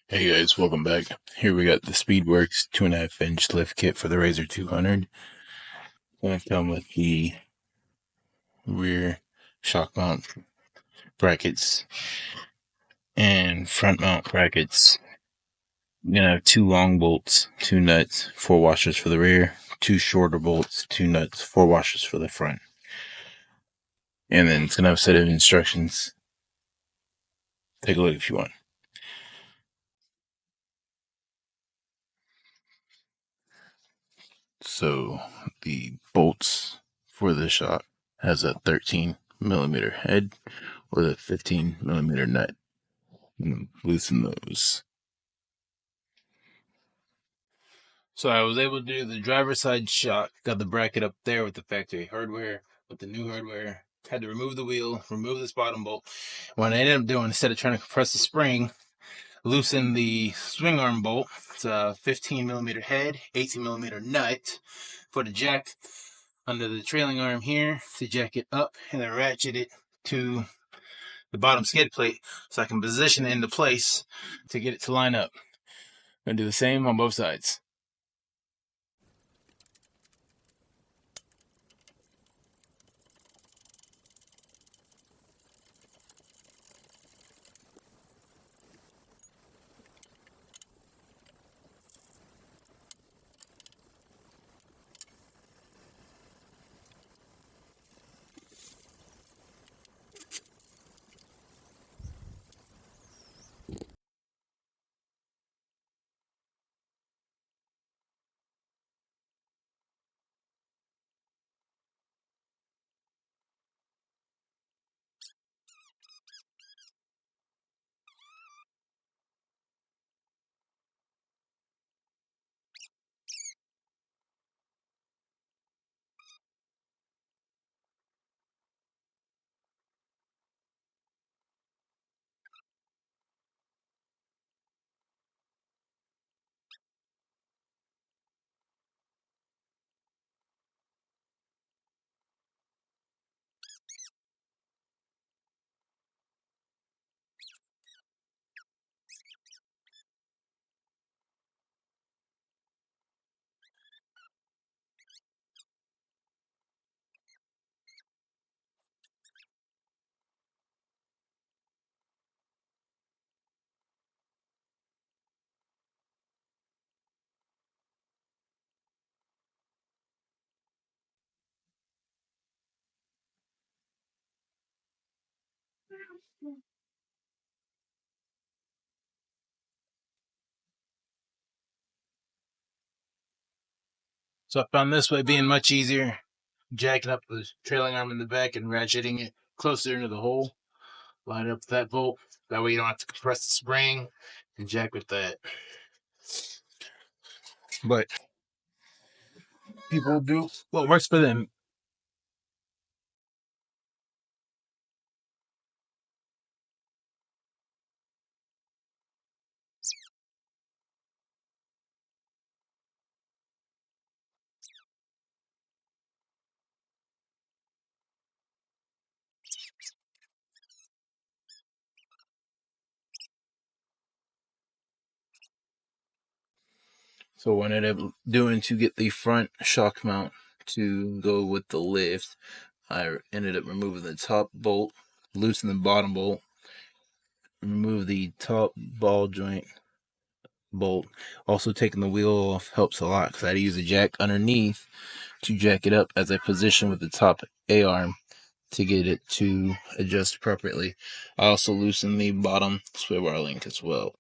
Hey guys, welcome back. Here we got the SPEEDWORX 2.5 inch lift kit for the RZR200. Gonna come with the rear shock mount brackets and front mount brackets. You're gonna have 2 long bolts, 2 nuts, 4 washers for the rear, 2 shorter bolts, 2 nuts, 4 washers for the front. And then it's gonna have a set of instructions. Take a look if you want. So the bolts for the shock has a 13mm head with a 15mm nut. And loosen those. So I was able to do the driver's side shock. Got the bracket up there with the factory hardware, with the new hardware. Had to remove the wheel, remove this bottom bolt. What I ended up doing, instead of trying to compress the spring, loosen the swing arm bolt. It's a 15mm head, 18mm nut. Put a jack under the trailing arm here to jack it up, and then ratchet it to the bottom skid plate so I can position it into place to get it to line up. I'm gonna do the same on both sides. So I found this way being much easier, jacking up the trailing arm in the back and ratcheting it closer into the hole. Line up that bolt. That way you don't have to compress the spring and jack with that. But people do what works for them. So what I ended up doing to get the front shock mount to go with the lift, I ended up removing the top bolt, loosen the bottom bolt, remove the top ball joint bolt. Also taking the wheel off helps a lot because I had to use a jack underneath to jack it up as I position with the top A-arm to get it to adjust appropriately. I also loosened the bottom swivel bar link as well.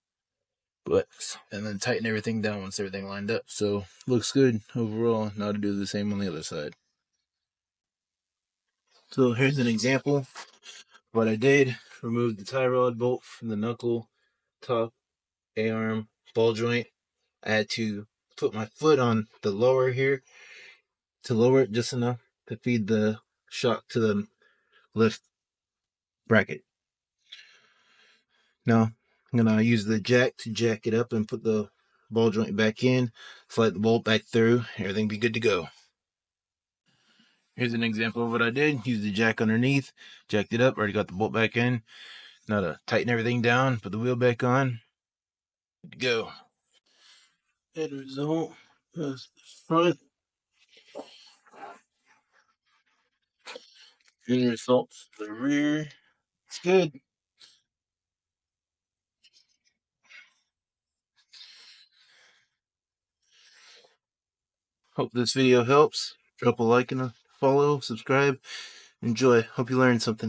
And then tighten everything down once everything lined up. So looks good overall. Now to do the same on the other side. So here's an example of what I did. Remove the tie rod bolt from the knuckle, top A-arm ball joint. I had to put my foot on the lower here to lower it just enough to feed the shock to the lift bracket. Now I'm gonna use the jack to jack it up and put the ball joint back in, slide the bolt back through, everything be good to go. Here's an example of what I did. Use the jack underneath, jacked it up, already got the bolt back in. Now to tighten everything down, put the wheel back on. Go. End result. That's the front. End result for the rear. It's good. Hope this video helps. Drop a like and a follow, subscribe. Enjoy. Hope you learned something.